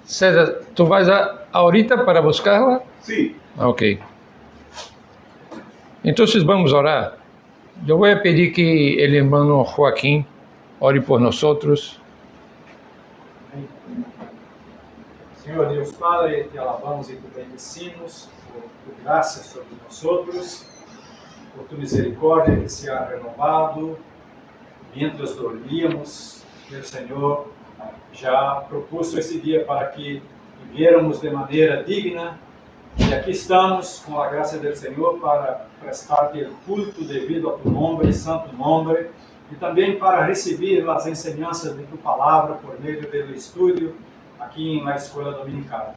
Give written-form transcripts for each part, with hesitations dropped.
César, ¿tú vas ahorita para buscarla? Sí. Ok. Entonces vamos a orar. Yo voy a pedir que el hermano Joaquín ore por nosotros. Senhor Deus Padre, te alabamos e te bendecimos por tu graça sobre nosotros, por tu misericórdia que se ha renovado mientras dormíamos. El Senhor já propuso esse dia para que viviéramos de maneira digna. E aqui estamos com a graça do Senhor para prestar-te o culto devido a tu nome, santo nome, e também para receber as enseñanças de tu palavra por meio do estúdio aqui na escola dominical.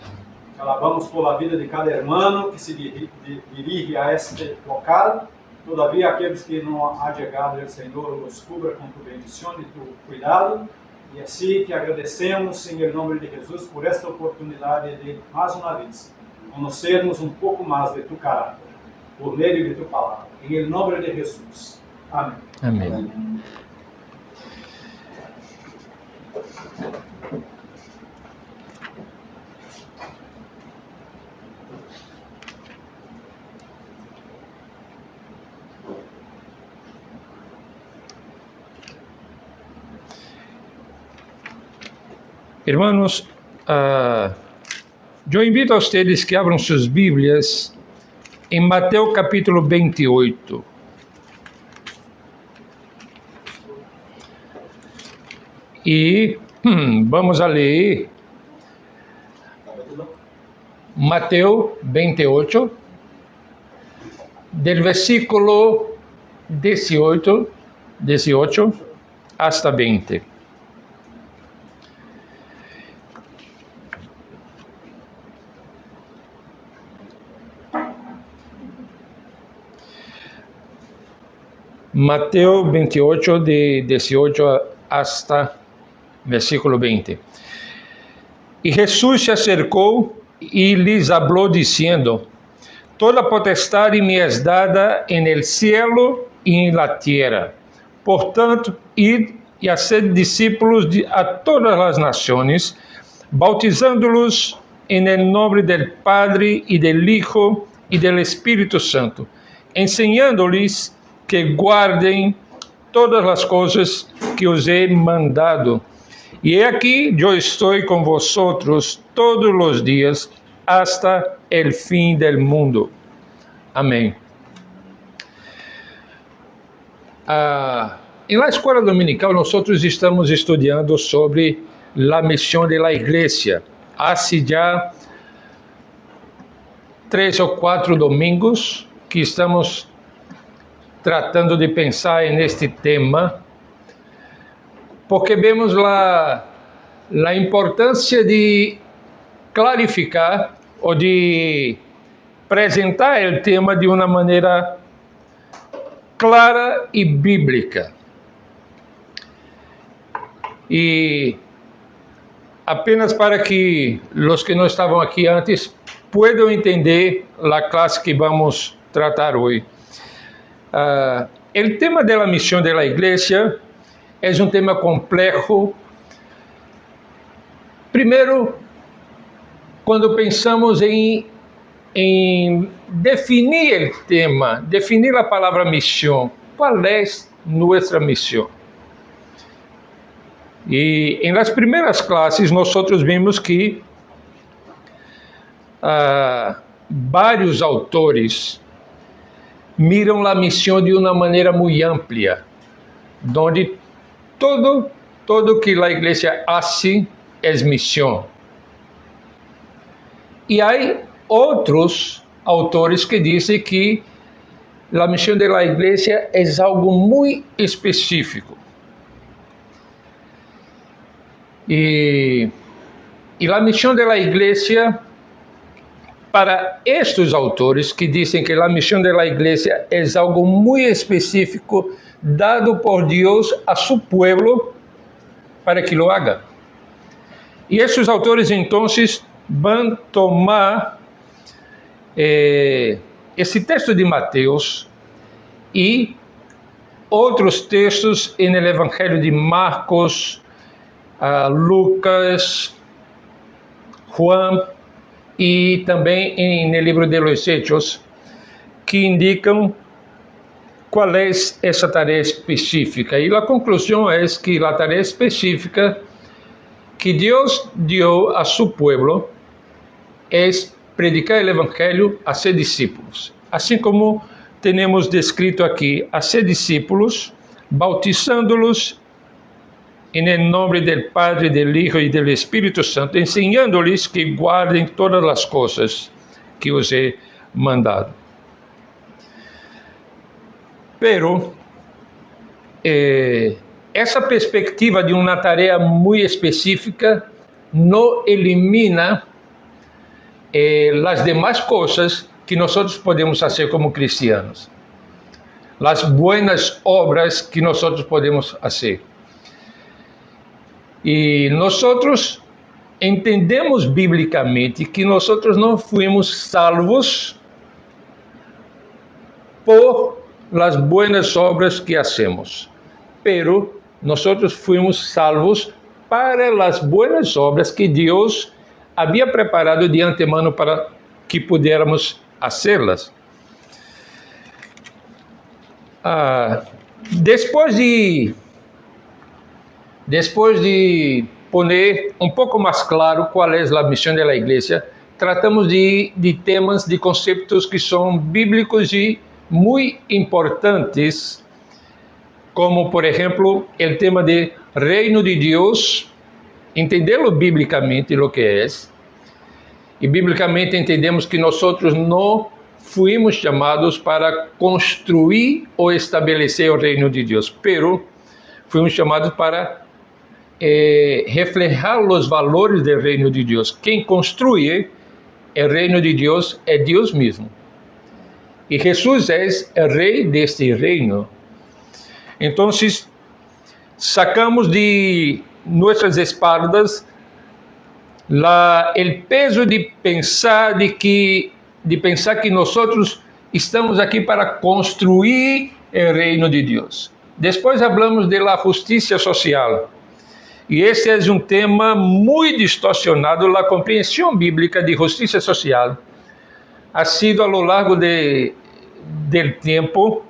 Te alabamos por a vida de cada irmão que se dirige a este local. Todavia, aqueles que não há chegado, o Senhor os cubra com tu bendição e tu cuidado. E assim te agradecemos, em nome de Jesus, por esta oportunidade de, mais uma vez, conhecermos um pouco mais de tu caráter, por meio de tu palavra. Em nome de Jesus. Amém. Amém. Hermanos, eu invito a ustedes que abram suas Bíblias em Mateus capítulo 28. E vamos a ler Mateus 28, del versículo 18 hasta 20. Mateus 28, de 18 hasta versículo 20. E Jesus se acercou e lhes falou, dizendo: Toda potestade me é dada en el cielo e en la tierra. Portanto, id e haced discípulos a todas as nações, bautizando-los en el nombre del Padre y del Hijo y del Espíritu Santo, enseñándoles que guardem todas as coisas que os he mandado. E aqui eu estou com vosotros todos os dias hasta el fin del mundo. Amém. Em la escola dominical, nós estamos estudando sobre a missão da igreja. Há já 3 ou 4 domingos que estamos tratando de pensar neste tema, porque vemos a importância de clarificar ou de apresentar o tema de uma maneira clara e bíblica. E apenas para que os que não estavam aqui antes possam entender a classe que vamos tratar hoje. O tema da missão da igreja é um tema complexo. Primeiro, quando pensamos em definir o tema, definir a palavra missão, qual é nossa missão? E em las primeiras classes, nós vimos que vários autores miram a missão de uma maneira muito ampla, onde todo que a igreja hace é missão. E há outros autores que dizem que a missão da igreja é algo muito específico. E a missão da igreja, para estes autores que dizem que a missão da igreja é algo muito específico, dado por Deus a su pueblo para que lo haga. E esses autores, então, vão tomar esse texto de Mateus e outros textos no Evangelho de Marcos, Lucas, Juan e também no livro de los Hechos, que indicam qual é essa tarefa específica. E a conclusão é que a tarefa específica que Deus deu a seu povo é predicar o evangelho a seus discípulos. Assim como temos descrito aqui, a seus discípulos, bautizando-los em nome do Padre, do Hijo e do Espírito Santo, ensinando-lhes que guardem todas as coisas que os he mandado. Pero essa perspectiva de uma tarefa muito específica não elimina as demais coisas que nós podemos fazer como cristianos, as buenas obras que nós podemos fazer. E nós entendemos biblicamente que nós não fomos salvos por las buenas obras que hacemos, pero nós fomos salvos para las buenas obras que Deus havia preparado de antemano para que pudiéramos hacê-las. Depois de poner um pouco mais claro qual é a missão da igreja, tratamos de temas, de conceitos que são bíblicos e muito importantes, como, por exemplo, o tema de reino de Deus, entendê-lo biblicamente, o que é. E biblicamente entendemos que nós não fomos chamados para construir ou estabelecer o reino de Deus, pero fomos chamados para reflejar os valores do reino de Deus. Quem construye o reino de Deus é Deus mesmo. E Jesus é o rei deste reino. Então, sacamos de nossas espaldas o peso de pensar que nós estamos aqui para construir o reino de Deus. Depois falamos da justiça social. E esse é um tema muito distorcionado. A compreensão bíblica de justiça social ha sido, a lo largo del tempo,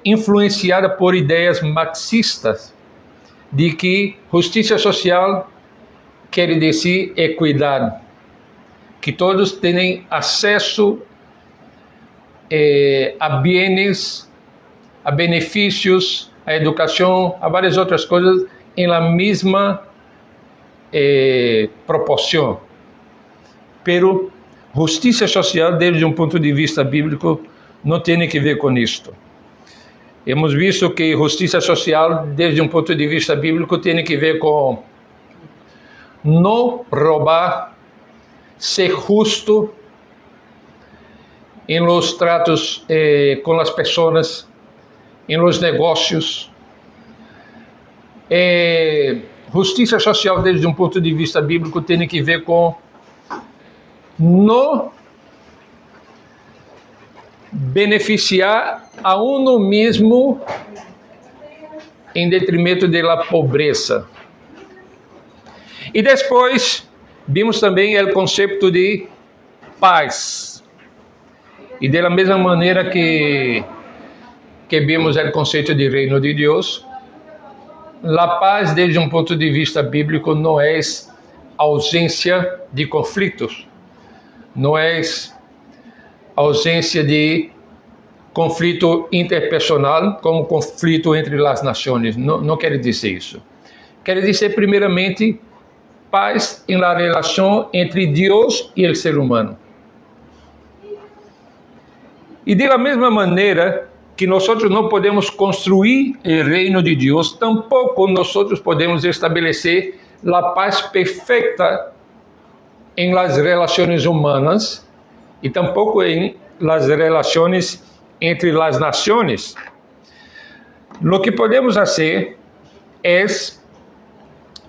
influenciada por ideias marxistas, de que justiça social quer dizer equidade, que todos têm acesso a bens, a benefícios, a educação, a várias outras coisas, em la mesma proporção. Pero justiça social, desde um ponto de vista bíblico, não tem que ver com isto. Hemos visto que justiça social, desde um ponto de vista bíblico, tem que ver com não roubar, ser justo em los tratos com as pessoas, em los negócios. Justiça social, desde um ponto de vista bíblico, tem que ver com não beneficiar a uno mesmo em detrimento da pobreza. E depois vimos também o conceito de paz. E da mesma maneira que vimos o conceito de reino de Deus, a paz, desde um ponto de vista bíblico, não é ausência de conflitos, não é ausência de conflito interpersonal, como conflito entre as nações. Não quer dizer isso. Quer dizer, primeiramente, paz em la relação entre Deus e o ser humano. E de la mesma maneira que nós não podemos construir o reino de Deus, tampouco nós podemos estabelecer a paz perfeita em las relações humanas e tampouco em las relações entre as nações. Lo que podemos fazer é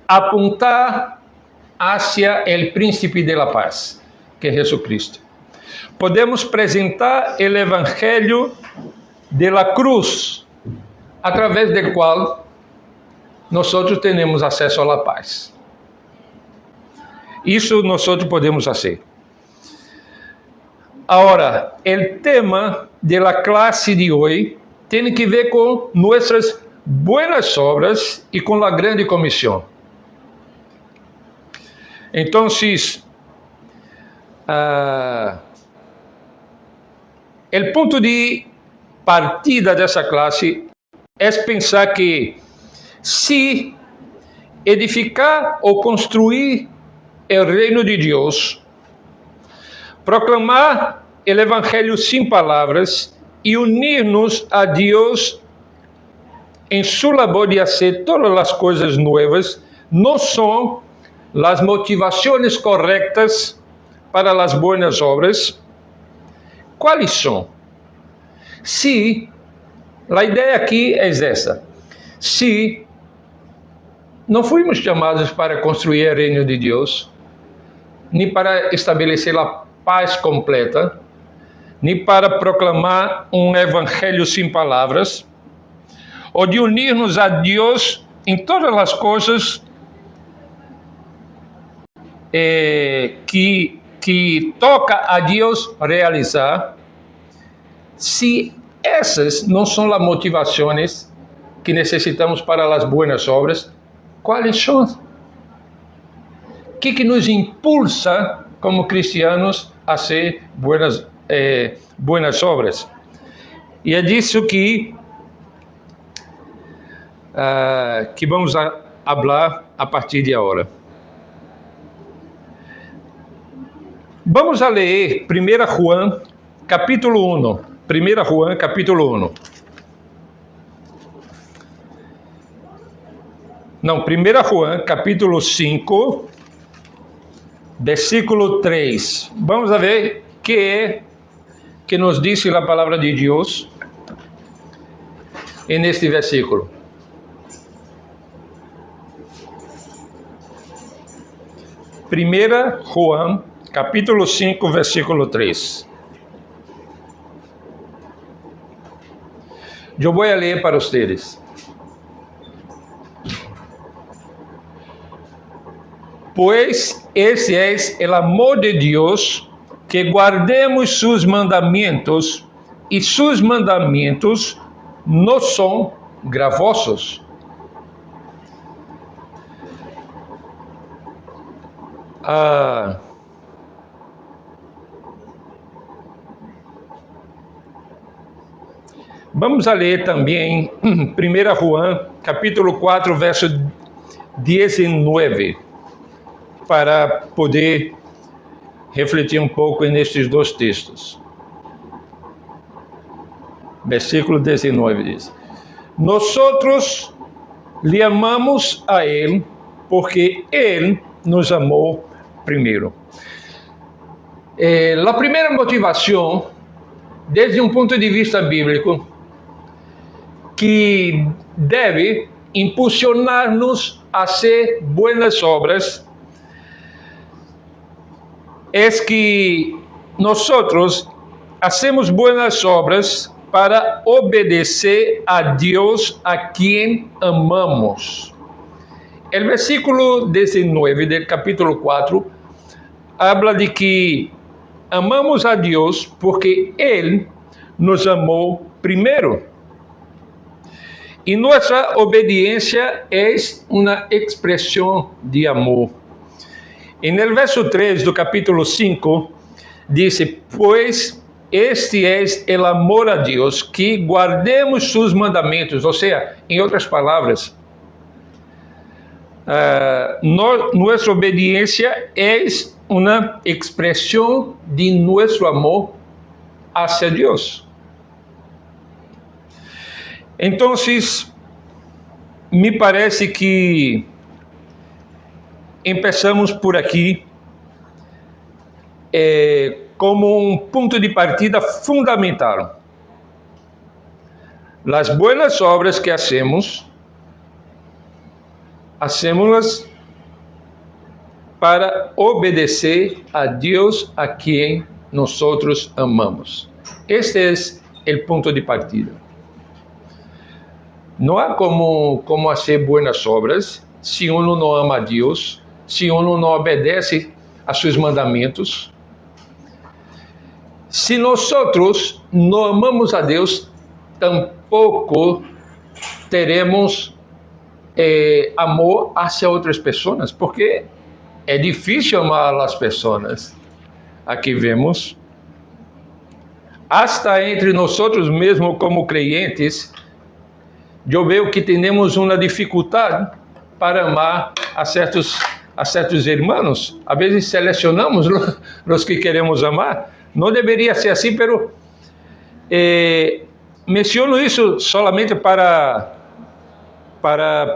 apontar hacia el príncipe de la paz, que é Jesucristo. Podemos apresentar o evangelho de la cruz, através do qual nós temos acesso à paz. Isso nós podemos fazer. Agora, o tema da classe de hoje tem que ver com nossas boas obras e com a grande comissão. Então, o ponto de partida dessa classe é pensar que se edificar ou construir o reino de Deus, proclamar o evangelho sem palavras e unir-nos a Deus em sua labor de fazer todas as coisas novas, não são as motivações corretas para as boas obras. Quais são? Se a ideia aqui é essa: se não fomos chamados para construir o reino de Deus, nem para estabelecer a paz completa, nem para proclamar um evangelho sem palavras, ou de unir-nos a Deus em todas as coisas que toca a Deus realizar, se essas não são as motivações que necessitamos para as boas obras, quais são? O que nos impulsa como cristianos a ser boas obras? E é disso que vamos falar a partir de agora. Vamos a ler 1 João, capítulo 1. 1 João, capítulo 1. Não, 1 João, capítulo 5, versículo 3. Vamos a ver o que nos diz a palavra de Deus neste versículo. 1 João, capítulo 5, versículo 3. Eu vou ler para vocês. Pois esse é o amor de Deus, que guardemos seus mandamentos, e seus mandamentos não são gravosos. Vamos a ler também 1 João, capítulo 4, verso 19, para poder refletir um pouco nestes dois textos. Versículo 19 diz: Nós lhe amamos a Ele, porque Ele nos amou primeiro. A primeira motivação, desde um ponto de vista bíblico, que deve impulsionar-nos a ser boas obras, é que nós hacemos boas obras para obedecer a Deus a quem amamos. O versículo 19 do capítulo 4 habla de que amamos a Deus porque Ele nos amou primeiro. E nossa obediência é uma expressão de amor. E no verso 3 do capítulo 5, diz: Pois este é o amor a Deus, que guardemos seus mandamentos. Ou seja, em outras palavras, nossa obediência é uma expressão de nosso amor hacia Deus. Então, me parece que começamos por aqui como um ponto de partida fundamental. As boas obras que hacemos para obedecer a Deus a quem nós amamos. Este é o ponto de partida. Não há como fazer boas obras se uno não ama a Deus, se uno não obedece a sus mandamentos. Se nosotros não amamos a Deus, tampouco teremos amor hacia outras pessoas, porque é difícil amar as pessoas. Aqui vemos, hasta entre nós mesmos como creyentes, eu vejo que temos uma dificuldade para amar a certos irmãos. A vezes selecionamos os que queremos amar. Não deveria ser assim, pero menciono isso solamente para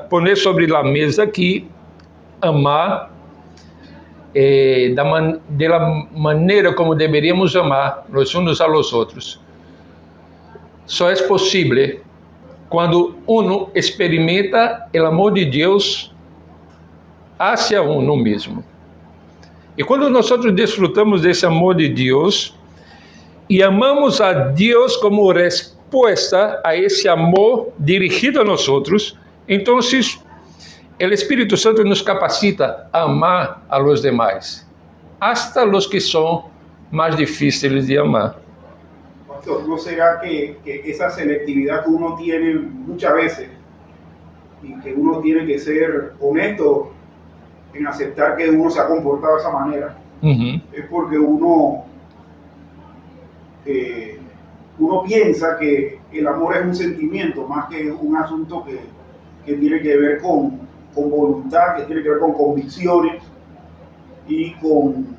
poner sobre a mesa que amar da maneira como deveríamos amar os uns aos outros só é possível quando uno experimenta o amor de Deus hacia uno mesmo. E quando nós desfrutamos desse amor de Deus e amamos a Deus como resposta a esse amor dirigido a nós, então o Espírito Santo nos capacita a amar a los demais, hasta los que são mais difíceis de amar. Pastor, ¿no será que esa selectividad que uno tiene muchas veces y que uno tiene que ser honesto en aceptar que uno se ha comportado de esa manera? Es porque uno piensa que el amor es un sentimiento más que un asunto que tiene que ver con voluntad, que tiene que ver con convicciones y con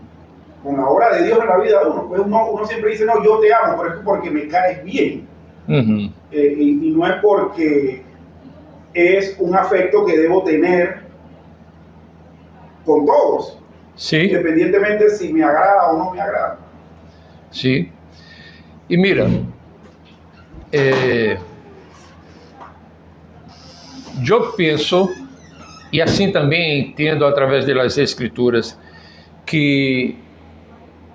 la obra de Dios en la vida de uno. Pues uno siempre dice, no, yo te amo, pero es porque me caes bien. Y no es porque es un afecto que debo tener con todos, sí, independientemente si me agrada o no me agrada. Sí. Y mira, yo pienso, e assim também entendo através das Escrituras, que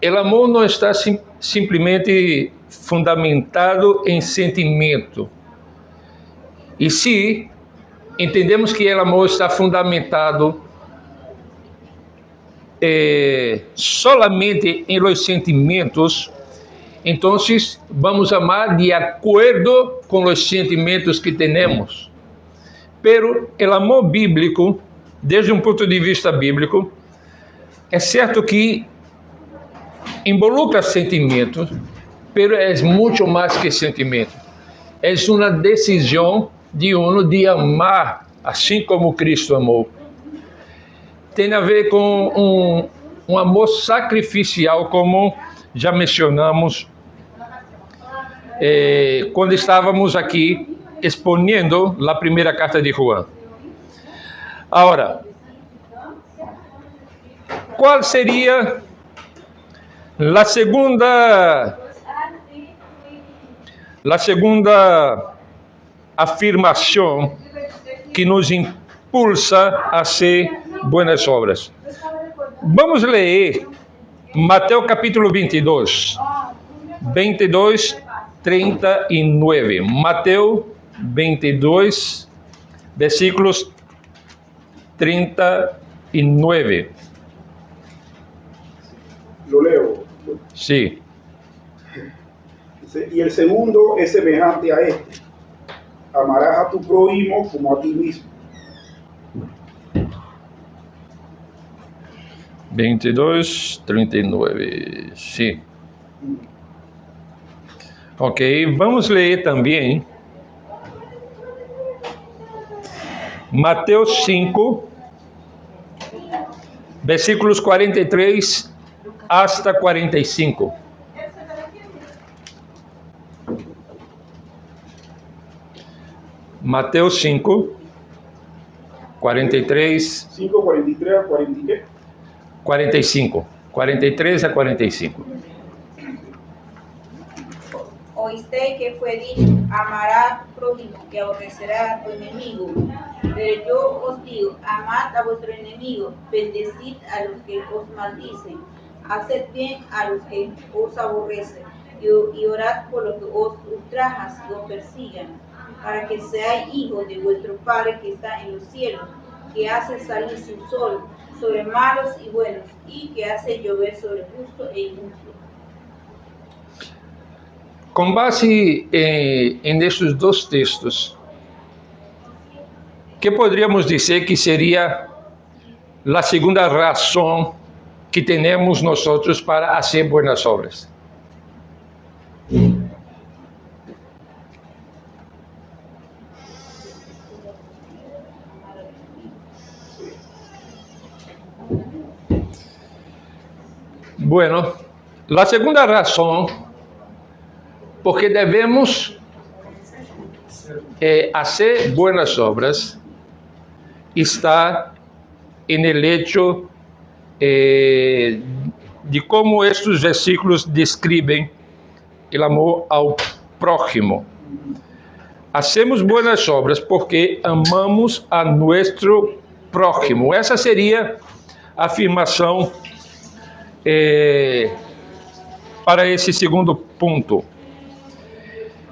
o amor não está simplesmente fundamentado em sentimento. E se entendemos que o amor está fundamentado solamente em los sentimentos, então vamos amar de acordo com os sentimentos que temos. Pero o amor bíblico, desde um ponto de vista bíblico, é certo que involucra sentimentos, pero é muito mais que sentimento. É uma decisão de uno de amar, assim como Cristo amou. Tem a ver com um amor sacrificial, como já mencionamos quando estávamos aqui exponendo a primeira carta de Juan. Agora, qual seria a segunda afirmação que nos impulsa a ser buenas obras? Vamos ler Mateus capítulo 22, 39. Mateus 22, versículos 39. Lo leo. Sí. Y el segundo es semejante a este: amarás a tu prójimo como a ti mismo. 22, 39. Sí. Ok, vamos ler também Mateus 5, versículos 43 hasta 45. Mateus 5, 43... 5, 43 a 40 ¿qué? 45. 43 a 45. Oíste que fue dicho, amarás a tu prójimo y aborrecerás a tu enemigo. Pero yo os digo, amad a vuestro enemigo, bendecid a los que os maldicen, haced bien a los que os aborrecen, y orad por los que os ultrajan y os persigan, para que seáis hijos de vuestro Padre que está en los cielos, que hace salir su sol sobre malos y buenos, y que hace llover sobre justo e injusto. Com base nesses dois textos, que poderíamos dizer que seria a segunda razão que temos nós para fazer boas obras? Bueno, a segunda razão porque devemos fazer boas obras está en el hecho de como estes versículos describem o amor ao prójimo. Hacemos boas obras porque amamos a nosso prójimo. Essa seria a afirmação para esse segundo ponto.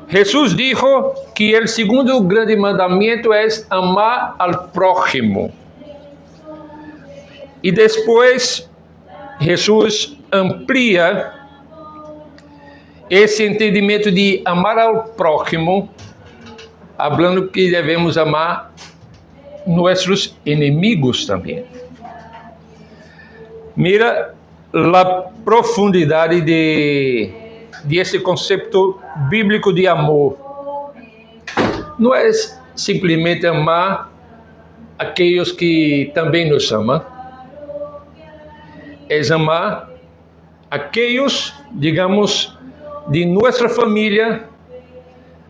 Jesus dijo que o segundo grande mandamento é amar al prójimo. E depois, Jesus amplia esse entendimento de amar ao prójimo, falando que devemos amar nossos inimigos também. Mira a profundidade de esse conceito bíblico de amor. Não é simplesmente amar aqueles que também nos amam, é amar aqueles, digamos, de nossa família,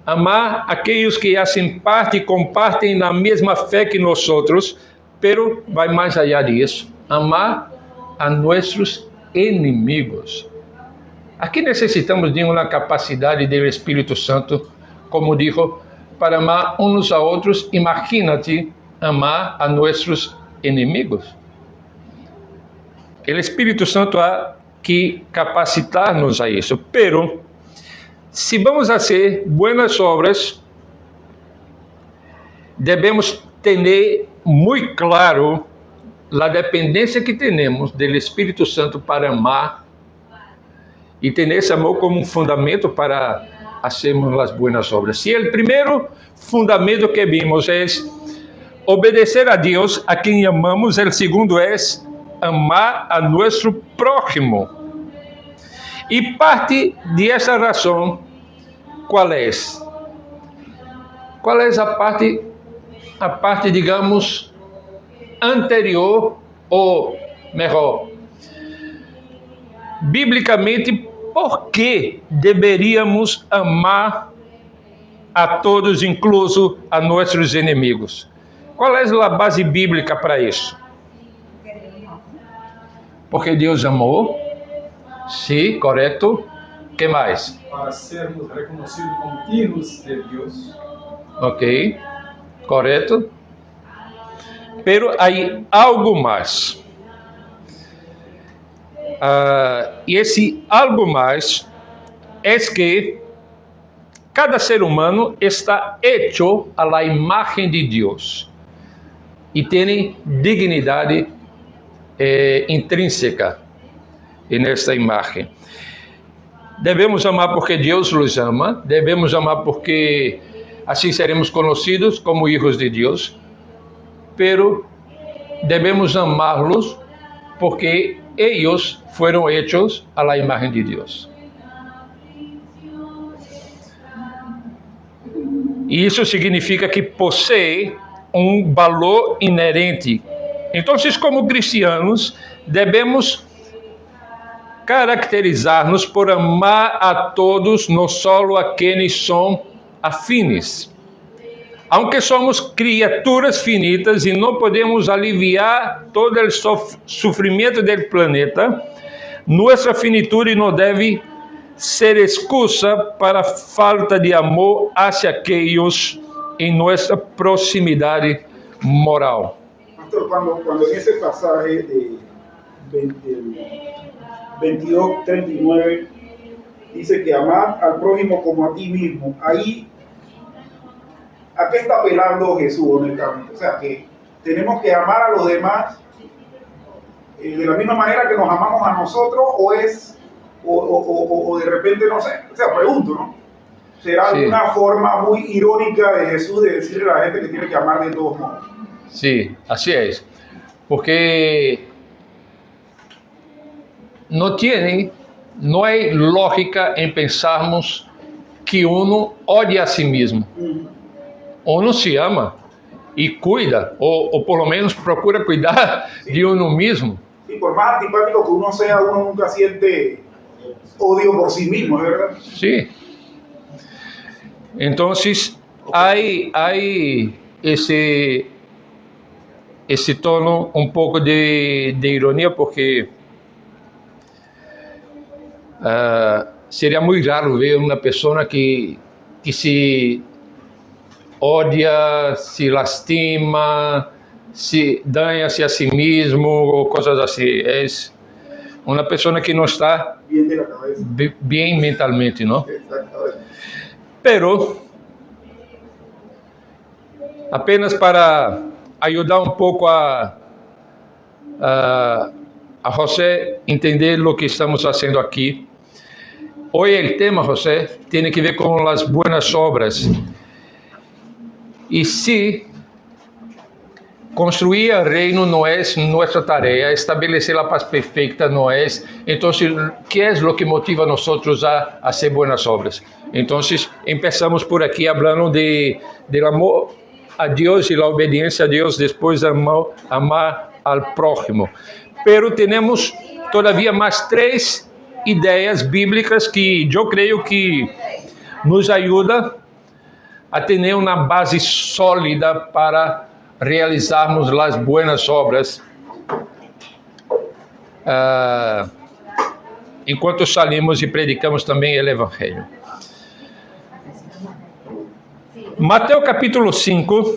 amar aqueles que fazem parte e compartem na mesma fé que nós outros, pero vai mais allá disso, amar a nossos inimigos. Aqui necessitamos de uma capacidade do Espírito Santo, como dijo, para amar uns a outros. Imagina-te amar a nossos inimigos. O Espírito Santo há que capacitar-nos a isso. Pero, se vamos fazer boas obras, devemos ter muito claro a dependência que temos do Espírito Santo para amar e ter esse amor como um fundamento para fazermos as boas obras. Se o primeiro fundamento que vimos é obedecer a Deus, a quem amamos, o segundo é amar a nosso prójimo. E parte dessa razão, qual é? Qual é a parte, digamos, anterior, ou melhor, biblicamente, por que deveríamos amar a todos, incluso a nossos inimigos? Qual é a base bíblica para isso? Porque Deus amou, sim, correto. Que mais? Para sermos reconhecidos como filhos de Deus. Ok, correto. Pero há algo mais. E esse algo mais é que cada ser humano está hecho a la imagen de Deus e tem dignidade intrínseca nesta imagem. Devemos amar porque Deus nos ama, devemos amar porque assim seremos conhecidos como hijos de Deus, pero devemos amá-los porque eles foram hechos a la imagen de Deus. E isso significa que possui um valor inerente. Então, como cristianos, devemos caracterizar-nos por amar a todos, não só a quienes são afines. Aunque somos criaturas finitas e não podemos aliviar todo o sofrimento do planeta, nossa finitude não deve ser excusa para a falta de amor hacia aqueles em nossa proximidade moral. Pastor, cuando en ese pasaje de 22:39 dice que amar al prójimo como a ti mismo, ahí, ¿a qué está apelando Jesús honestamente? O sea, que tenemos que amar a los demás de la misma manera que nos amamos a nosotros o de repente, no sé, o sea, pregunto, ¿no? ¿Será Sí. una forma muy irónica de Jesús de decirle a la gente que tiene que amar de todos modos? Sí, así es. Porque no hay lógica en pensarmos que uno odia a sí mismo. Uno se ama y cuida, o por lo menos procura cuidar de uno mismo. Y por más antipático que uno sea, uno nunca siente odio por sí mismo, ¿es verdad? Sí. Entonces, hay ese tono un poco de ironía porque sería muy raro ver una persona que se odia, se lastima, se daña-se a sí mismo o cosas así. Es una persona que no está Bien de la cabeza. bien mentalmente, ¿no? Exactamente. Pero, apenas para ayudar un poco a José entender lo que estamos haciendo aquí. Hoy el tema, José, tiene que ver con las buenas obras. Y si construir el reino no es nuestra tarea, establecer la paz perfecta no es, entonces, ¿qué es lo que motiva a nosotros a hacer buenas obras? Entonces, empezamos por aquí hablando del amor a Dios y la obediencia a Dios, después amar al prójimo. Pero tenemos todavía más 3 ideas bíblicas que yo creo que nos ayudan a tener una base sólida para realizarmos las buenas obras enquanto salimos e predicamos também o Evangelho. Mateus capítulo 5,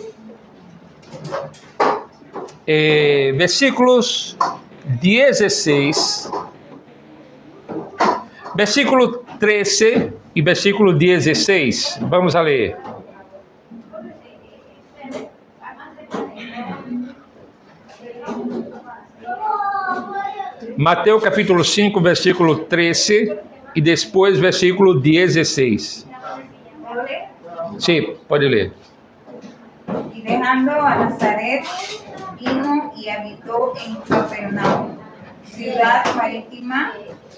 versículos 16, versículo 13 e versículo 16. Vamos a ler. Mateus capítulo 5, versículo 13 e depois versículo 16. Sí, puede leer. Y dejando a Nazaret, vino y habitó en Capernaum, ciudad marítima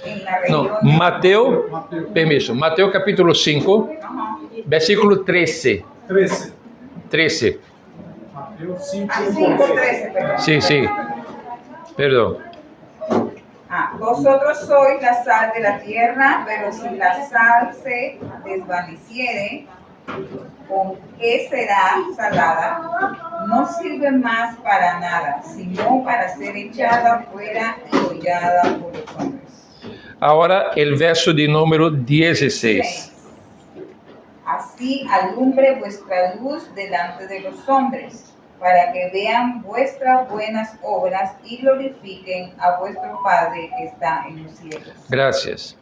en la región. No, Mateus, permiso, Mateus capítulo 5, Ajá. versículo 13. 13. 13. Mateus 5, 5:13, perdón. Sí, sí. Perdón. Vosotros sois la sal de la tierra, pero si la sal se desvaneciere, ¿con qué será salada? No sirve más para nada, sino para ser echada fuera y hollada por los hombres. Ahora el verso de número 16. Así alumbre vuestra luz delante de los hombres, para que vean vuestras buenas obras y glorifiquen a vuestro Padre que está en los cielos. Gracias.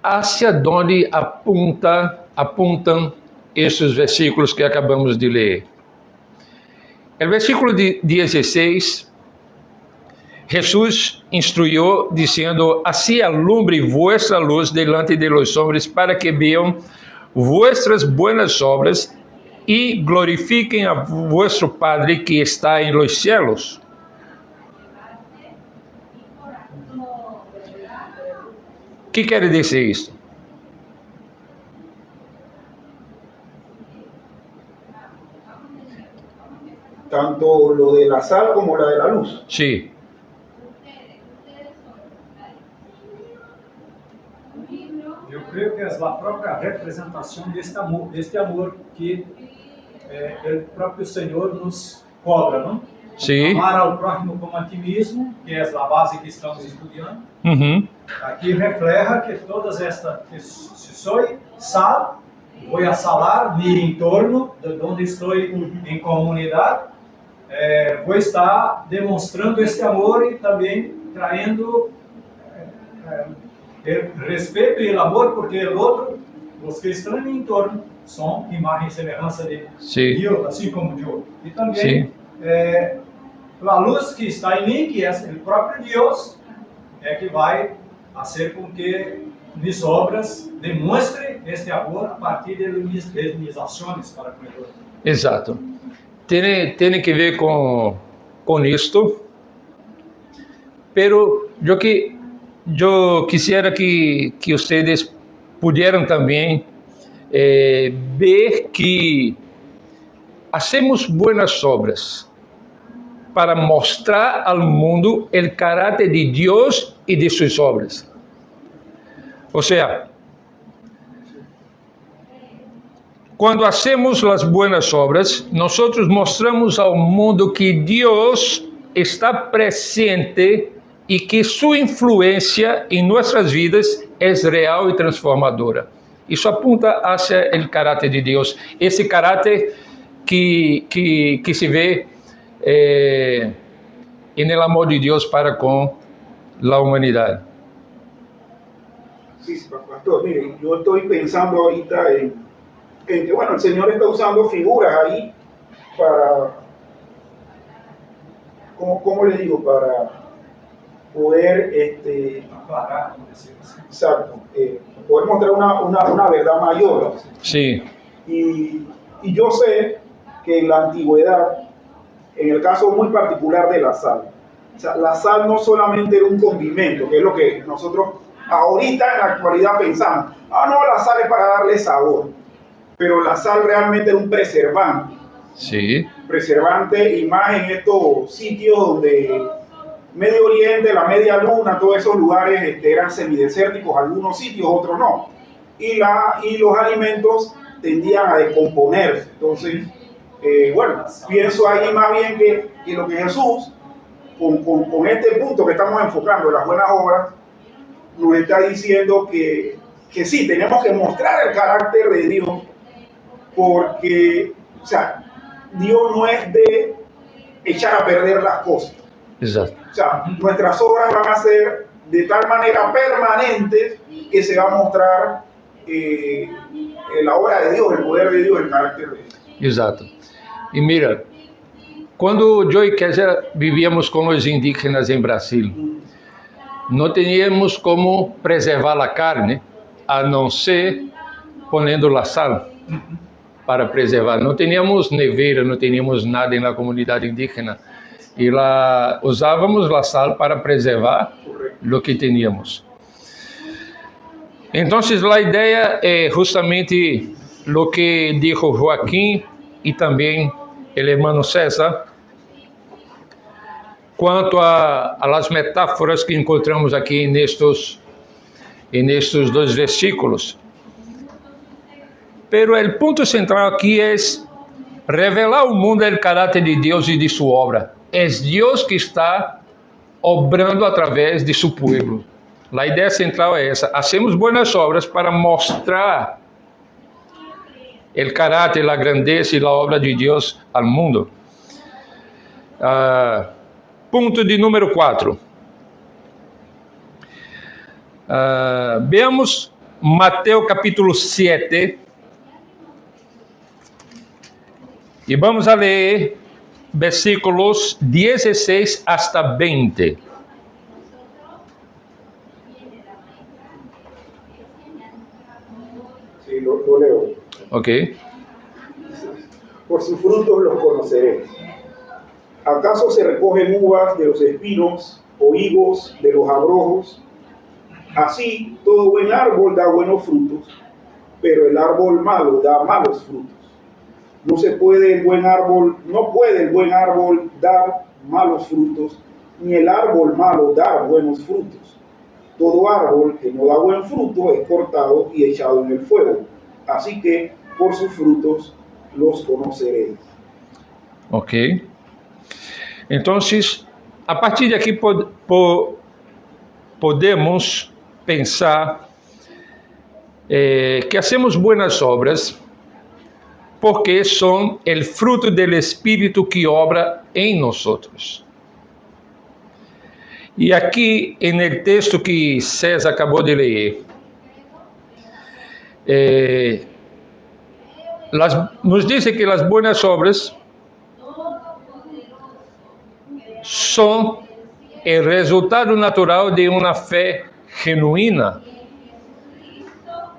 Hacia dónde apuntan esses versículos que acabamos de ler? El versículo 16, Jesús instruyó diciendo: así alumbre vuestra luz delante de los hombres para que vean vuestras buenas obras y glorifiquen a vuestro Padre que está en los cielos. ¿Qué quiere decir esto? Tanto lo de la sal como la de la luz. Sí. Eu creio que é a própria representação deste amor que o próprio Senhor nos cobra, não? Sí. Amar ao próximo como a ti mesmo, que é a base que estamos estudando. Uhum. Aqui refleja que todas estas, que se sou sal, vou a salar mi entorno, de onde estou em comunidade, vou estar demonstrando este amor e também traindo respeito e amor, porque o outro, os que estão em entorno, son imagen y semejanza de Sí. Dios, así como yo. Y también Sí. la luz que está en mí, que es el propio Dios, que va a hacer con que mis obras demuestren este amor a partir de mis acciones para con el otro. Exato. Tem que ver com isto, pero eu quisiera que vocês pudieran também ver que hacemos buenas obras para mostrar al mundo el carácter de Dios y de sus obras. O sea, cuando hacemos las buenas obras, nosotros mostramos al mundo que Dios está presente y que su influencia en nuestras vidas es real y transformadora. Isso apunta hacia el carácter de Dios, esse carácter que se vê en el amor de Dios para con la humanidad. Sí, pastor, miren, yo estoy pensando ahorita en que, bueno, el Señor está usando figuras ahí para, ¿cómo le digo? Para poder, Aclarar, decir así. exacto, poder mostrar una verdad mayor. Sí, Y yo sé que en la antigüedad, en el caso muy particular de la sal, o sea, la sal no solamente era un condimento, que es lo que nosotros ahorita en la actualidad pensamos, no, la sal es para darle sabor, pero la sal realmente era un preservante. sí, Preservante, y más en estos sitios donde Medio Oriente, la Media Luna, todos esos lugares eran semidesérticos, algunos sitios, otros no. Y los alimentos tendían a descomponerse. Entonces, bueno, pienso ahí más bien que lo que Jesús, con este punto que estamos enfocando, las buenas obras, nos está diciendo que sí, tenemos que mostrar el carácter de Dios, porque, o sea, Dios no es de echar a perder las cosas. exato. O sea, nuestras obras van a ser de tal manera permanentes que se va a mostrar la obra de Dios, el poder de Dios, el carácter de Dios. Exato. E mira, quando eu e Kézia vivíamos com os indígenas em Brasil, não tínhamos como preservar a carne, a não ser ponendo a sal para preservar. Não tínhamos neveira, não tínhamos nada na comunidade indígena. E lá usávamos a sal para preservar o que tínhamos. Então, a ideia é justamente o que disse Joaquim e também o irmão César, quanto a las metáforas que encontramos aqui nestes dois versículos. Pero o ponto central aqui é revelar ao mundo o caráter de Deus e de sua obra. É Deus que está obrando através de seu povo. A ideia central é essa. Hacemos boas obras para mostrar o caráter, a grandeza e a obra de Deus ao mundo. Ponto de número 4. Veamos Mateus capítulo 7. E vamos a ler versículos 16 hasta 20. Sí, lo leo. Ok. Por sus frutos los conoceréis. ¿Acaso se recogen uvas de los espinos o higos de los abrojos? Así, todo buen árbol da buenos frutos, pero el árbol malo da malos frutos. No puede el buen árbol dar malos frutos, ni el árbol malo dar buenos frutos. Todo árbol que no da buen fruto es cortado y echado en el fuego. Así que por sus frutos los conoceréis. Ok. Então, a partir de aqui podemos pensar que hacemos buenas obras porque são o fruto do Espírito que obra em nós. E aqui, no texto que César acabou de ler, nos dice que las buenas obras son el resultado natural de una fe genuina.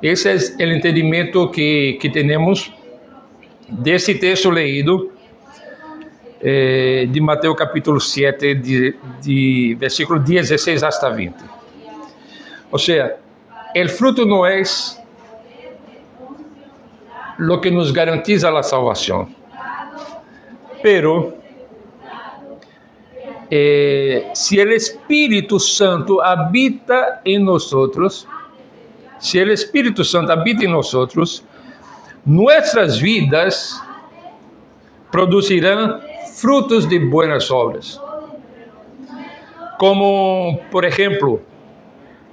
Esse é o entendimento que temos desse texto leído de Mateus capítulo 7, de versículo 16 hasta 20. Ou seja, o fruto não é lo que nos garantiza a salvação, pero se o Espírito Santo habita em nós, se o Espírito Santo habita em nós, nossas vidas produzirão frutos de buenas obras, como, por exemplo,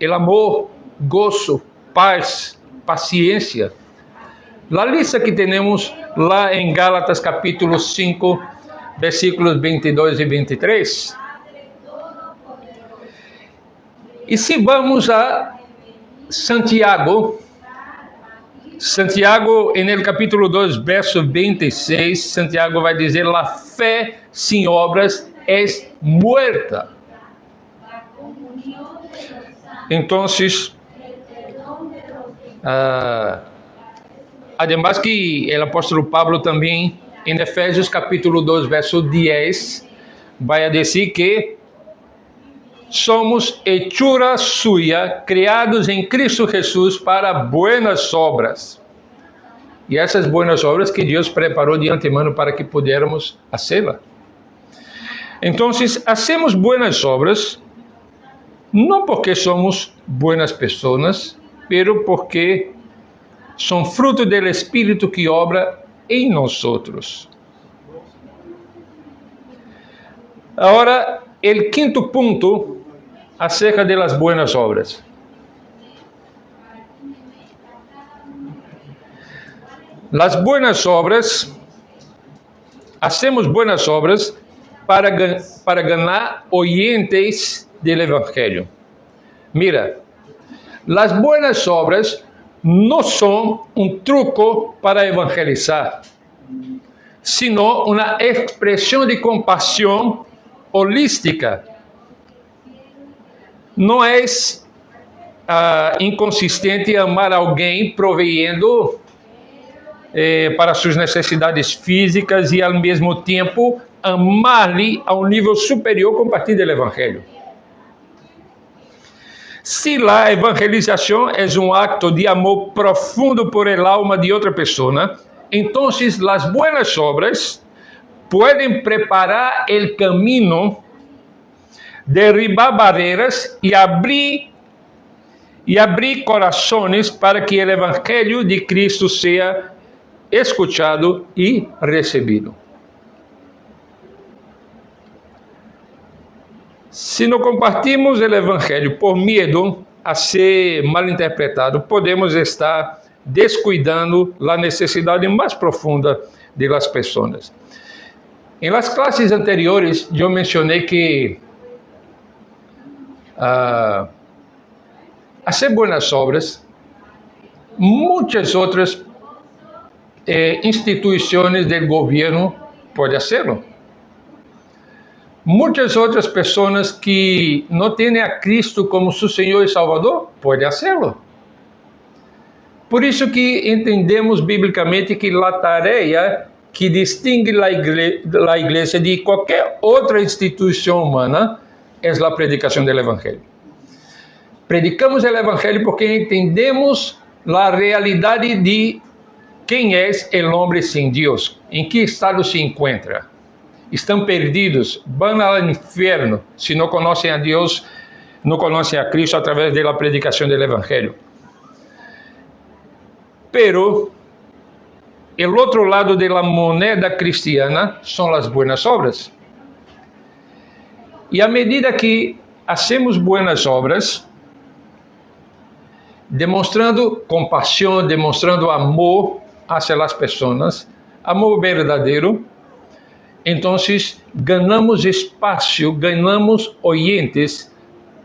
o amor, gozo, paz, paciência. A lista que temos lá em Gálatas capítulo 5, versículos 22 e 23. E se vamos a Santiago, em el capítulo 2, verso 26, Santiago vai dizer: la fé sin obras es muerta. Entonces, además que o apóstolo Pablo também, em Efésios capítulo 2, verso 10, vai a dizer que somos hechura suya, criados em Cristo Jesus para buenas obras. E essas buenas obras que Deus preparou de antemano para que pudiéramos fazê-la. Então, hacemos buenas obras, não porque somos buenas pessoas, pero porque são fruto do Espírito que obra em nós. Agora, o quinto ponto acerca de las buenas obras. Las buenas obras, hacemos buenas obras para ganar oyentes del Evangelio. Mira, las buenas obras no son un truco para evangelizar, sino una expresión de compasión holística. Não é inconsistente amar alguém proveyendo para suas necessidades físicas e, ao mesmo tempo, amar-lhe a um nível superior compartilhando o Evangelho. Se a evangelização é um acto de amor profundo por el alma de outra pessoa, então as buenas obras podem preparar o caminho, derribar barreiras e abrir corações para que o Evangelho de Cristo seja escuchado e recebido. Se não compartilhamos o Evangelho por medo a ser mal interpretado, podemos estar descuidando a necessidade mais profunda das pessoas. Em las classes anteriores, eu mencionei que hacer buenas obras, muchas otras instituciones del gobierno pueden hacerlo. Muchas otras personas que no tienen a Cristo como su Señor y Salvador pueden hacerlo. Por isso que entendemos bíblicamente que a tarefa que distingue a igreja de qualquer outra instituição humana é a predicação do Evangelho. Predicamos o Evangelho porque entendemos a realidade de quem é o homem sem Deus, em que estado se encontra. Estão perdidos, vão ao inferno se não conhecem a Deus, não conhecem a Cristo através da predicação do Evangelho. Pero o outro lado da moneda cristiana são as buenas obras. E à medida que hacemos buenas obras, demonstrando compaixão, demonstrando amor hacia las pessoas, amor verdadeiro, então ganhamos espaço, ganhamos oyentes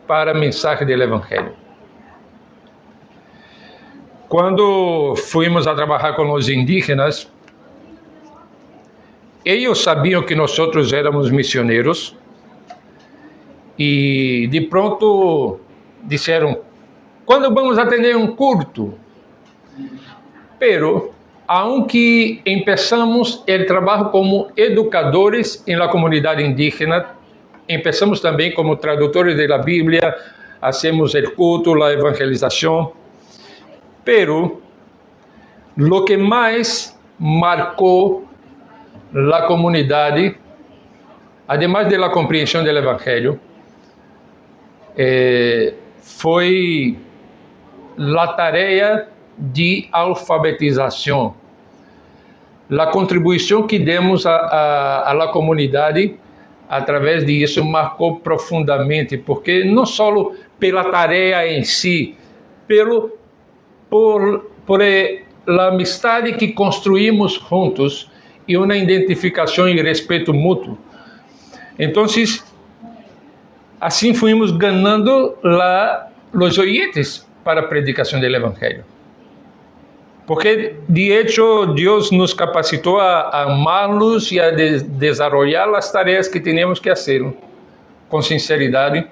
para a mensagem do Evangelho. Quando fomos a trabalhar com os indígenas, eles sabiam que nós éramos missioneiros e de pronto disseram: quando vamos atender um culto? Pero, aunque empezamos o trabalho como educadores em la comunidade indígena, empezamos também como tradutores de la Bíblia, hacemos el culto, la evangelização, pero lo que mais marcou la comunidade, además de la compreensão do evangelho, foi a tarefa de alfabetização, a contribuição que demos à la comunidade através disso marcou profundamente, porque não só pela tarefa em si, por a amistade que construímos juntos e uma identificação e respeito mútuo. Então, assim fomos ganhando os oyentes para a predicação do Evangelho. Porque, de hecho, Deus nos capacitou a amá-los e a desenvolver as tarefas que tínhamos que fazer, com sinceridade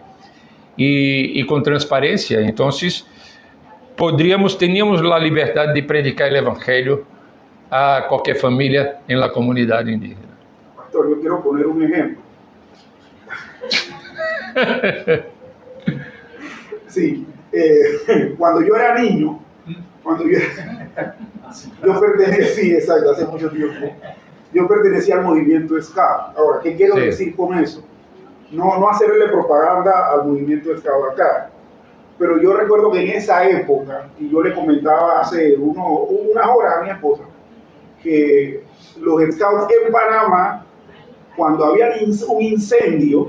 e com transparência. Então, teníamos a liberdade de predicar o Evangelho a qualquer família em la comunidade indígena. Pastor, yo quiero poner un ejemplo. Sí, cuando yo era niño, yo pertenecía, exacto, hace mucho tiempo, yo pertenecía al movimiento Scout. Ahora, ¿qué quiero decir con eso? No hacerle propaganda al movimiento Scout acá, pero yo recuerdo que en esa época, y yo le comentaba hace unas horas a mi esposa, que los Scouts en Panamá, cuando había un incendio,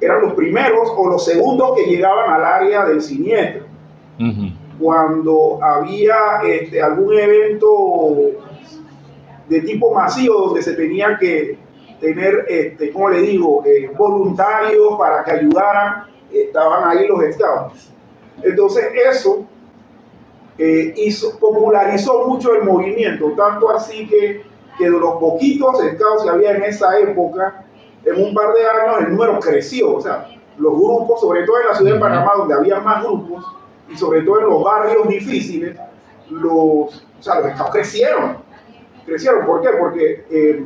eran los primeros o los segundos que llegaban al área del siniestro. Cuando había algún evento de tipo masivo donde se tenía que tener, ¿cómo le digo?, voluntarios para que ayudaran, estaban ahí los Scouts. Entonces eso popularizó mucho el movimiento, tanto así que de los poquitos Scouts que había en esa época, en un par de años el número creció. O sea, los grupos, sobre todo en la ciudad de Panamá, donde había más grupos, y sobre todo en los barrios difíciles, los Scouts crecieron. ¿Por qué? Porque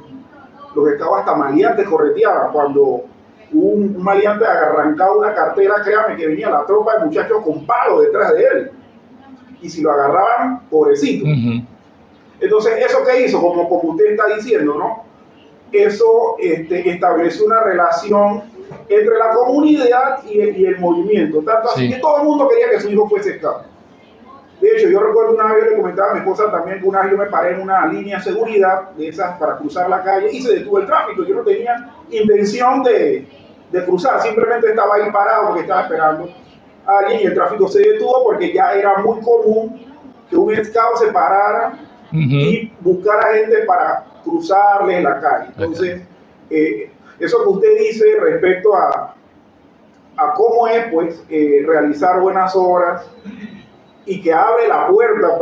los Scouts hasta maleantes correteaban. Cuando un maleante arrancaba una cartera, créame que venía la tropa de muchachos con palos detrás de él. Y si lo agarraban, pobrecito. Entonces, ¿eso qué hizo? Como usted está diciendo, ¿no? Eso estableció una relación entre la comunidad y el movimiento. Tanto así que todo el mundo quería que su hijo fuese Scout. De hecho, yo recuerdo una vez, le comentaba a mi esposa también, que una vez yo me paré en una línea de seguridad de esas para cruzar la calle y se detuvo el tráfico. Yo no tenía intención de cruzar, simplemente estaba ahí parado porque estaba esperando a alguien y el tráfico se detuvo porque ya era muy común que un Scout se parara y buscara gente para cruzarle la calle. Entonces, eso que usted dice respecto a cómo es, pues, realizar buenas obras y que abre la puerta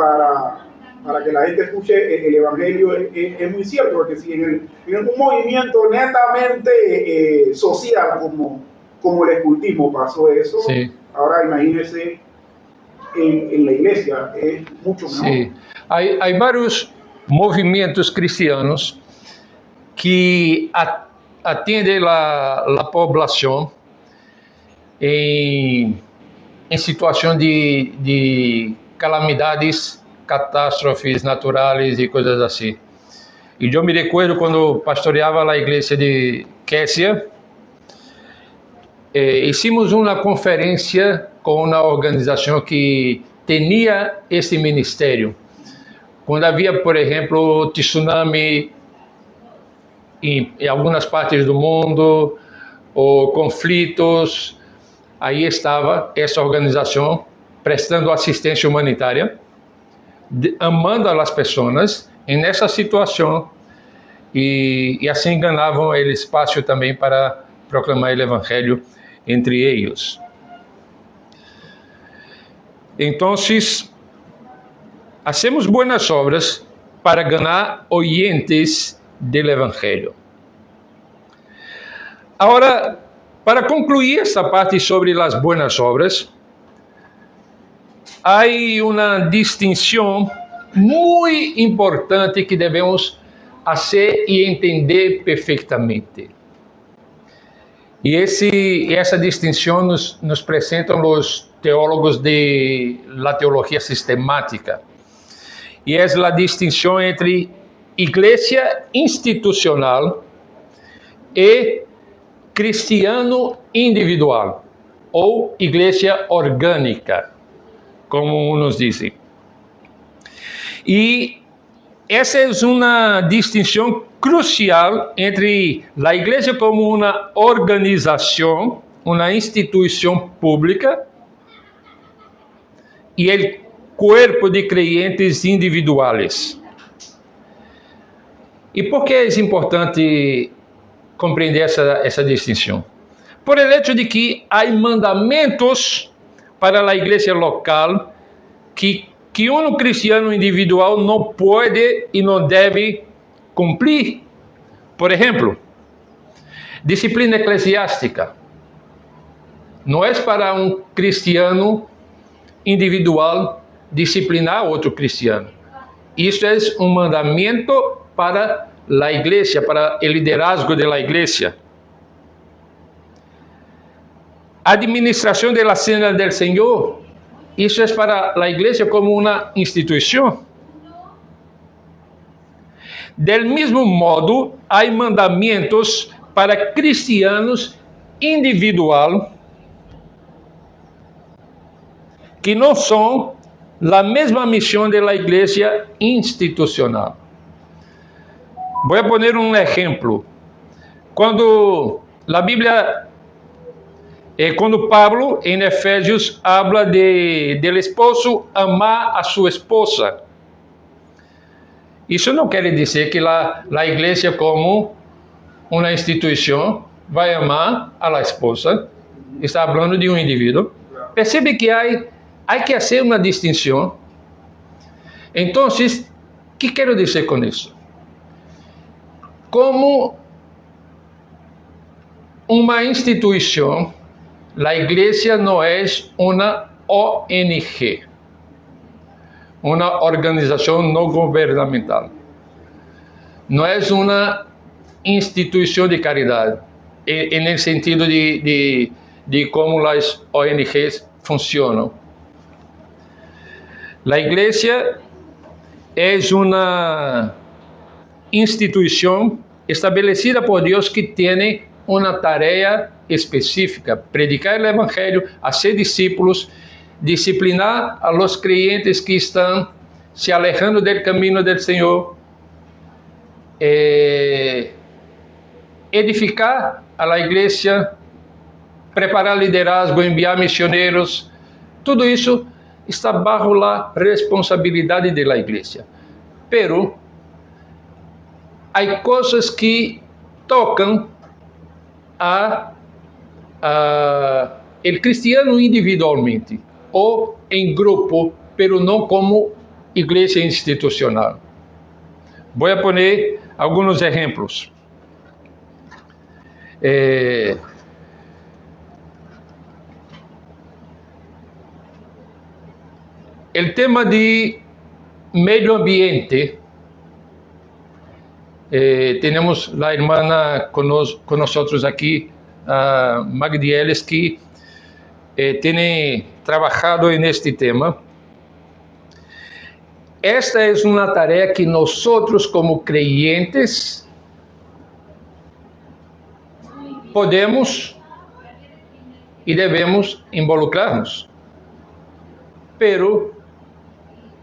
para que la gente escuche el Evangelio es muy cierto, porque si en un movimiento netamente social como el escultismo pasó eso, ahora imagínese en la iglesia, es mucho mejor. Sí. Hay varios movimientos cristianos que atienden la población en situación de calamidades, catástrofes naturales y cosas así. Y yo me recuerdo cuando pastoreaba la iglesia de Quessia, hicimos una conferencia con una organización que tenía este ministerio. Quando havia, por exemplo, tsunami em algumas partes do mundo, ou conflitos, aí estava essa organização prestando assistência humanitária, amando as pessoas nessa situação, e assim ganhavam ele espaço também para proclamar o Evangelho entre eles. Então, hacemos buenas obras para ganar oyentes del Evangelio. Ahora, para concluir esta parte sobre las buenas obras, hay una distinción muy importante que debemos hacer y entender perfectamente. Y esa distinción nos presentan los teólogos de la teología sistemática. Y es la distinción entre iglesia institucional y cristiano individual, o iglesia orgánica, como unos dicen. Y esa es una distinción crucial entre la iglesia como una organización, una institución pública, y el cuerpo de creyentes individuales. ¿Y por qué es importante compreender esa distinción? Por el hecho de que hay mandamientos para la iglesia local que un cristiano individual no puede y no debe cumplir. Por ejemplo, disciplina eclesiástica. No es para un cristiano individual disciplinar a otro cristiano. Esto es un mandamiento para la iglesia, para el liderazgo de la iglesia. Administración de la cena del Señor. Eso es para la iglesia como una institución. Del mismo modo, hay mandamientos para cristianos individual que no son la misma misión de la iglesia institucional. Voy a poner un ejemplo. Cuando la Biblia, cuando Pablo en Efesios habla del esposo amar a su esposa, eso no quiere decir que la iglesia como una institución va a amar a la esposa. Está hablando de un individuo. Percebe que hay que hacer una distinción. Entonces, ¿qué quiero decir con eso? Como una institución, la iglesia no es una ONG, una organización no gubernamental. No es una institución de caridad, en el sentido de cómo las ONGs funcionan. La iglesia es una institución establecida por Dios que tiene una tarea específica: predicar el evangelio, hacer discípulos, disciplinar a los creyentes que están se alejando del camino del Señor, edificar a la iglesia, preparar liderazgo, enviar misioneros. Todo eso está bajo la responsabilidad de la iglesia. Pero hay cosas que tocan a el cristiano individualmente o en grupo, pero no como iglesia institucional. Voy a poner algunos ejemplos. El tema de medio ambiente, tenemos la hermana con nosotros aquí, Magdieles, que tiene trabajado en este tema. Esta es una tarea que nosotros como creyentes podemos y debemos involucrarnos. Pero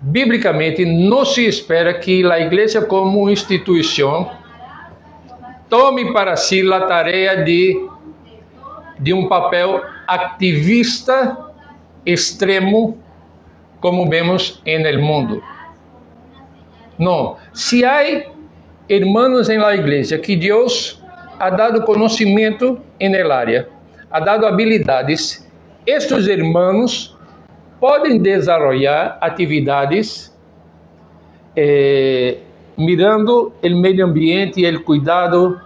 bíblicamente no se espera que la iglesia como institución tome para sí la tarea de un papel activista extremo como vemos en el mundo. No, si hay hermanos en la iglesia que Dios ha dado conocimiento en el área, ha dado habilidades, estos hermanos podem desarrollar atividades mirando o meio ambiente e o cuidado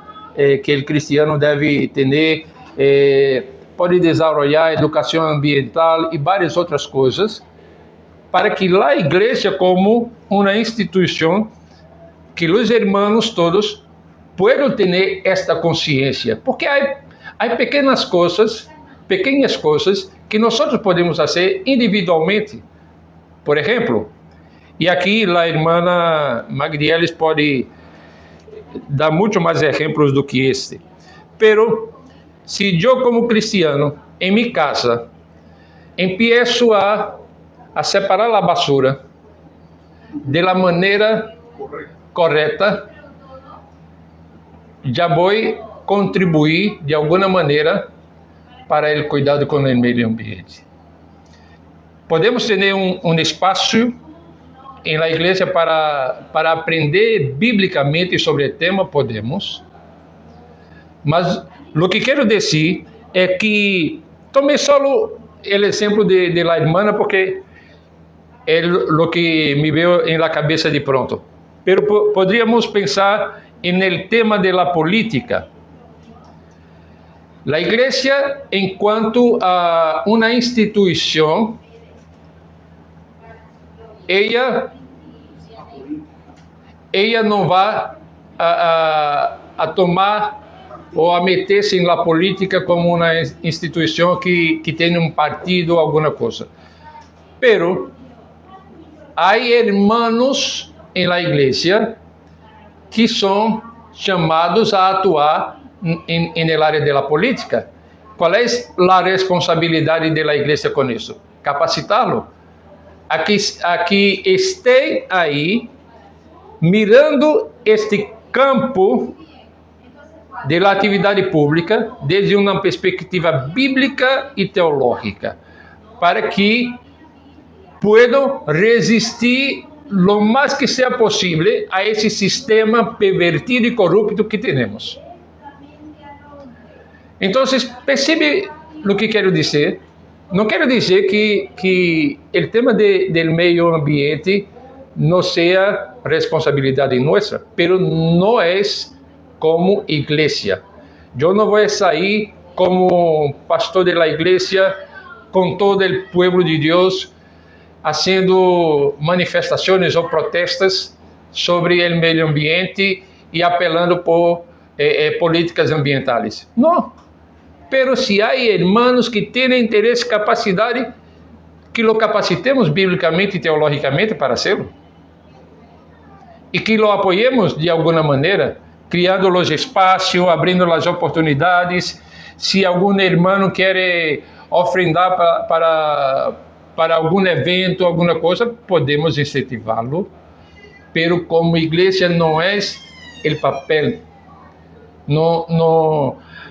que o cristiano deve ter, pode desenvolver educação ambiental e várias outras coisas, para que a igreja, como uma instituição, que os irmãos todos possam ter esta consciência, porque há pequenas coisas que nós podemos fazer individualmente. Por exemplo, e aqui a irmã Magdieles pode dar muito mais exemplos do que este. Pero, se eu como cristiano, em minha casa, empiezo a separar a basura de la maneira correta, já vou contribuir de alguma maneira para o cuidado com o meio ambiente. Podemos ter um espaço em la igreja para aprender biblicamente sobre o tema, podemos, mas o que quero dizer é que tomei só o exemplo de la irmã, porque é o que me veio em la cabeça de pronto. Pero poderíamos pensar en el tema de la política. La iglesia, en cuanto a una institución, ella no va a tomar o a meter-se en la política como una institución que tiene un partido o alguna cosa. Pero hay hermanos en la iglesia que são chamados a atuar em área da política. Qual é a responsabilidade da igreja com isso? Capacitá-lo a que esteja aí mirando este campo da atividade pública desde uma perspectiva bíblica e teológica, para que puedan resistir lo más que sea posible a ese sistema pervertido y corrupto que tenemos. Entonces, percebe lo que quiero decir? No quiero decir que el tema del medio ambiente no sea responsabilidad nuestra, pero no es como iglesia. Yo no voy a salir como pastor de la iglesia con todo el pueblo de Dios haciendo manifestações ou protestas sobre o meio ambiente e apelando por políticas ambientais. Não. Pero se há irmãos que têm interesse e capacidade, que lo capacitemos biblicamente e teologicamente para hacerlo. E que lo apoyemos de alguma maneira, criando os espaços, abrindo as oportunidades. Se algum irmão quer ofrendar para algum evento, alguma coisa, podemos incentivá-lo, pero como igreja não é o papel.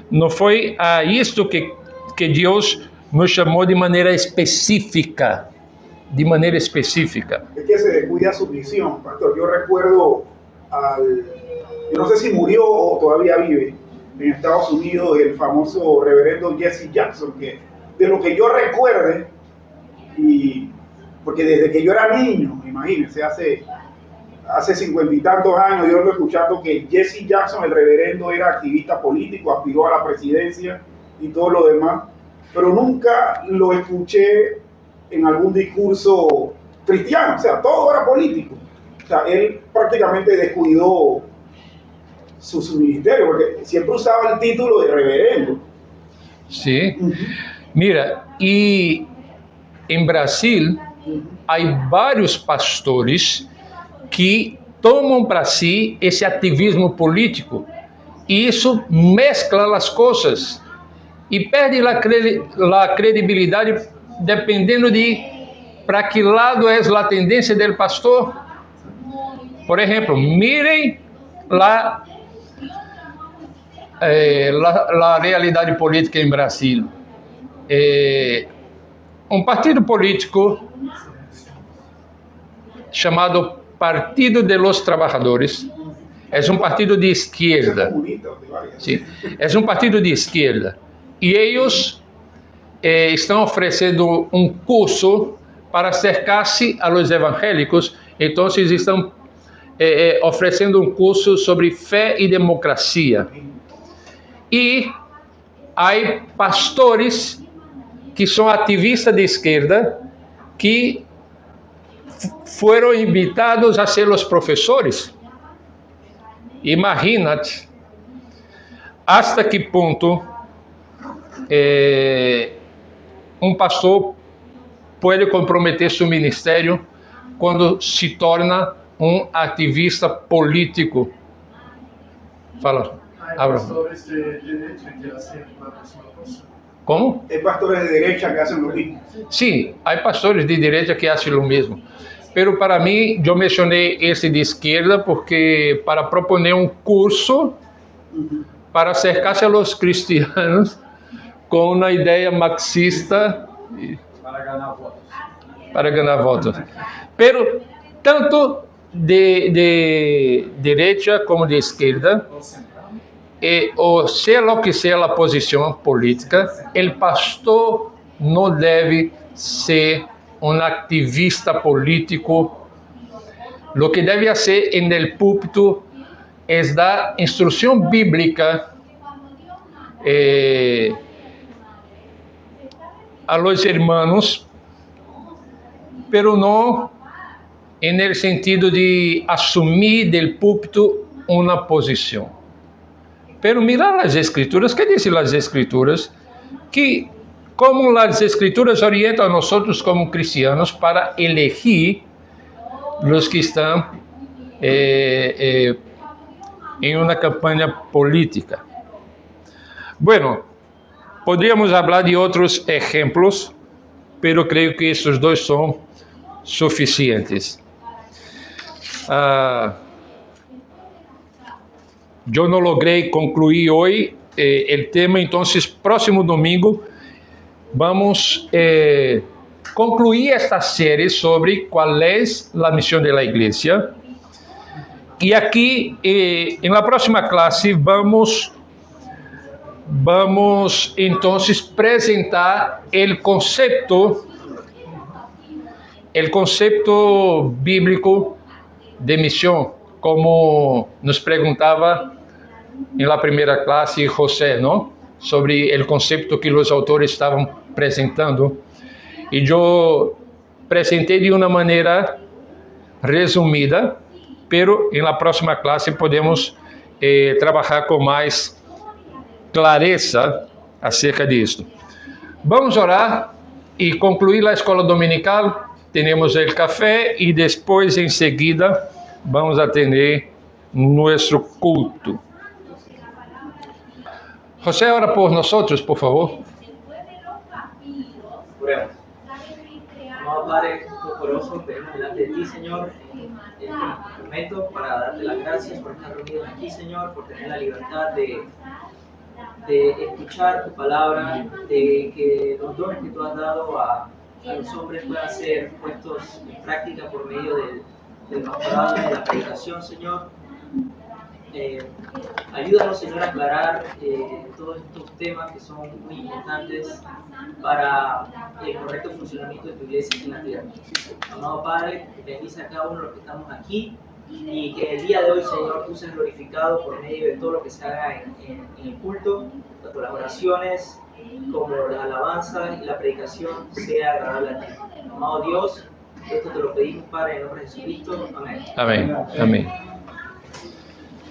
Não foi a isto que Deus nos chamou de maneira específica. De maneira específica. Es que se descuida su misión, pastor. Yo recuerdo yo no sé si murió o todavía vive en Estados Unidos, el famoso reverendo Jesse Jackson, que de lo que yo recuerde, y porque desde que yo era niño, imagínense, hace 50 y tantos años, yo ando escuchando que Jesse Jackson, el reverendo, era activista político, aspiró a la presidencia y todo lo demás, pero nunca lo escuché en algún discurso cristiano, o sea, todo era político. O sea, él prácticamente descuidó su ministerio, porque siempre usaba el título de reverendo. Sí. Mira, y en Brasil hay varios pastores que tomam para si esse ativismo político e isso mescla as coisas e perde a credibilidade dependendo de para que lado é a tendência do pastor. Por exemplo, mirem a realidade política em Brasil. Um partido político chamado Partido de los Trabajadores é um partido de esquerda. Sim, é um partido de esquerda. E eles estão oferecendo um curso para acercar-se a los evangélicos. Então, estão oferecendo um curso sobre fé e democracia. E há pastores que são ativistas de esquerda que foram invitados a ser os professores. Imagínate hasta que ponto um pastor pode comprometer seu ministério quando se torna um ativista político. Fala, Abraham. Como? Hay pastores de derecha que hacen lo mismo. Sim, há pastores de direita que fazem o mesmo. Pero para mim, eu mencionei esse de esquerda porque para proponer um curso para acercar-se a los cristianos com uma ideia marxista para ganhar votos. Pero tanto de direita como de esquerda, ou seja lo que seja a posição política, o pastor não deve ser um ativista político. Lo que deve ser en el púlpito é dar instrução bíblica a los hermanos, pero não en el sentido de assumir del púlpito uma posição. Pero mirar as escrituras, ¿qué dicen las escrituras? Que como as escrituras orientam a nós como cristianos para elegir os que estão em uma campanha política. Bueno, podríamos falar de outros exemplos, pero creio que esses dois são suficientes. Eu não logrei concluir hoje o tema, então, próximo domingo vamos concluir esta série sobre qual é a missão da igreja. E aqui, na próxima classe, vamos então apresentar o conceito bíblico de missão, como nos perguntava na primeira classe José, não? Sobre o conceito que os autores estavam apresentando. E eu apresentei de uma maneira resumida, pero na próxima classe podemos trabalhar com mais clareza acerca disso. Vamos orar e concluir a escola dominical. Temos o café e depois, em seguida, vamos atender nosso culto. José, ora por nós, por favor. Oremos. Amado Padre Todopoderoso, venimos delante de ti, Señor, en este momento para darte las gracias por estar reunidos aquí, Señor, por tener la libertad de escuchar tu palabra, de que los dones que tú has dado a los hombres puedan ser puestos en práctica por medio del pastorado y de la predicación, Señor. Ayúdanos, Señor, a aclarar todos estos temas que son muy importantes para el correcto funcionamiento de tu iglesia en la tierra. Amado Padre, bendice a cada uno de los que estamos aquí y que el día de hoy, Señor, tú seas glorificado por medio de todo lo que se haga en el culto, tanto las oraciones como las alabanzas y la predicación sea agradable a ti. Amado Dios, esto te lo pedimos, Padre, en el nombre de Jesucristo. Amén. Amén. Amén.